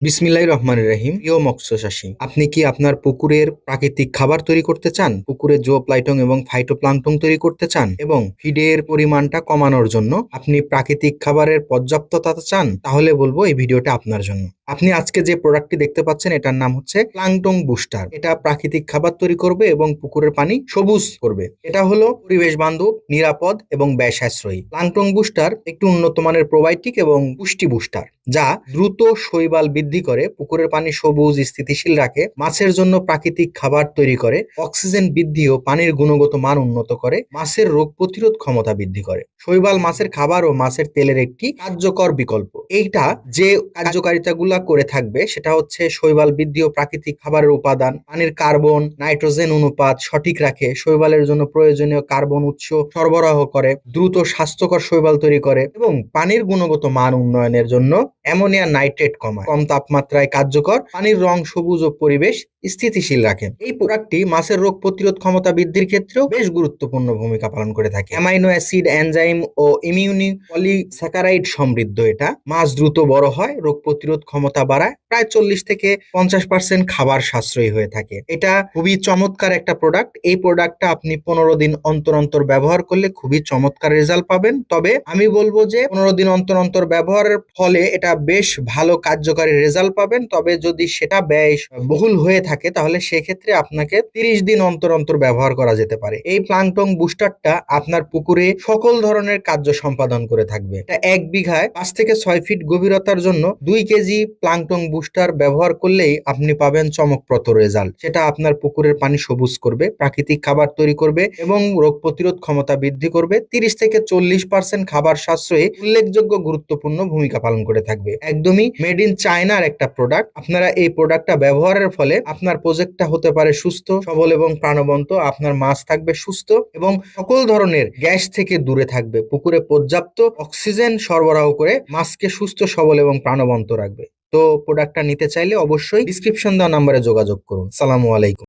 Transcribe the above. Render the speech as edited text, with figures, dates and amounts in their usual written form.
বিসমিল্লাহির রহমানির রহিম। প্রিয় মৎস্য চাষী, আপনি কি আপনার পুকুরের প্রাকৃতিক খাবার তৈরি করতে চান? পুকুরে জোপ্লাইটন এবং ফাইটোপ্লাঙ্কটন তৈরি করতে চান এবং ফিডের পরিমাণটা কমানোর জন্য আপনি প্রাকৃতিক খাবারের পর্যাপ্ততা চান? তাহলে বলবো এই ভিডিওটা আপনার জন্য। আপনি আজকে যে প্রোডাক্টটি দেখতে পাচ্ছেন এটার নাম হচ্ছে প্লাঙ্কটন বুস্টার। এটা প্রাকৃতিক খাবার তৈরি করবে এবং পুকুরের পানি সবুজ করবে। এটা হলো পরিবেশ বান্ধব, নিরাপদ এবং ব্যয় সাশ্রয়ী। প্লাঙ্কটন বুস্টার একটি উন্নত মানের প্রোবায়োটিক এবং পুষ্টি বুস্টার, যা দ্রুত শৈবাল বৃদ্ধি করে, পুকুরের পানি সবুজ স্থিতিশীল রাখে, মাছের জন্য প্রাকৃতিক খাবার তৈরি করে, অক্সিজেন বৃদ্ধি ও পানির গুণগত মান উন্নত করে, মাছের রোগ প্রতিরোধ ক্ষমতা বৃদ্ধি করে। শৈবাল মাছের খাবার ও মাছের তেলের একটি কার্যকর বিকল্প। এইটা যে কার্যকারিতাগুলা করে থাকবে সেটা হচ্ছে শৈবাল বৃদ্ধি ও প্রাকৃতিক খাবারের উপাদান, পানির কার্বন নাইট্রোজেন অনুপাত সঠিক রাখে, শৈবালের জন্য প্রয়োজনীয় কার্বন উৎস সরবরাহ করে, দ্রুত স্বাস্থ্যকর শৈবাল তৈরি করে এবং পানির গুণগত মান উন্নয়নের জন্য অ্যামোনিয়া নাইট্রেট কমায়, কম তাপমাত্রায় কার্যকর, পানির রং সবুজ ও পরিবেশ স্থিতিশীল রাখে। এই প্রোডাক্টটি মাছের রোগ প্রতিরোধ ক্ষমতা বৃদ্ধির ক্ষেত্রেও বেশ গুরুত্বপূর্ণ ভূমিকা পালন করে থাকে। অ্যামাইনো অ্যাসিড, এনজাইম ও ইমিউনি পলিস্যাকারাইড সমৃদ্ধ এটা। মাছ দ্রুত বড় হয়, রোগ প্রতিরোধ ক্ষমতা বাড়ায়, প্রায় 40 থেকে 50% খাবার সাশ্রয়ী হয়ে থাকে। এটা খুবই চমৎকার একটা প্রোডাক্ট। এই প্রোডাক্টটা আপনি 15 দিন অন্তর অন্তর ব্যবহার করলে খুবই চমৎকার রেজাল্ট পাবেন। তবে আমি বলবো যে 15 দিন অন্তর অন্তর ব্যবহারের ফলে এটা বেশ ভালো কার্যকারী রেজাল্ট পাবেন। তবে যদি সেটা ব্যয় বহুল হয়ে থাকে তাহলে সেক্ষেত্রে আপনাকে 30 দিন অন্তর অন্তর ব্যবহার করা যেতে পারে। এই প্লাঙ্কটন বুস্টারটা আপনার পুকুরে সকল ধরনের কার্য সম্পাদন করে থাকবে। এটা 1 বিঘায় 5 থেকে 6 ফিট গভীরতার জন্য 2 কেজি প্লাঙ্কটন বুস্টার ব্যবহার করলেই আপনি পাবেন চমকপ্রদ রেজাল্ট। সেটা আপনার পুকুরের পানি সবুজ করবে, প্রাকৃতিক খাবার তৈরি করবে এবং রোগ প্রতিরোধ ক্ষমতা বৃদ্ধি করবে। 30 থেকে 40% খাবার সাশ্রয়ে উল্লেখযোগ্য গুরুত্বপূর্ণ ভূমিকা পালন করে থাকবে। একদমই মেড ইন চায়নার একটা প্রোডাক্ট। আপনারা এই প্রোডাক্টটা ব্যবহারের ফলে আপনার প্রজেক্টটা হতে পারে সুস্থ সবল এবং প্রাণবন্ত, আপনার মাছ থাকবে সুস্থ এবং সকল ধরনের গ্যাস থেকে দূরে থাকবে, পুকুরে পর্যাপ্ত অক্সিজেন সরবরাহ করে মাছকে সুস্থ সবল এবং প্রাণবন্ত রাখবে। তো প্রোডাক্টটা নিতে চাইলে অবশ্যই ডিসক্রিপশন দেওয়া নাম্বারে যোগাযোগ করুন। সালামু আলাইকুম।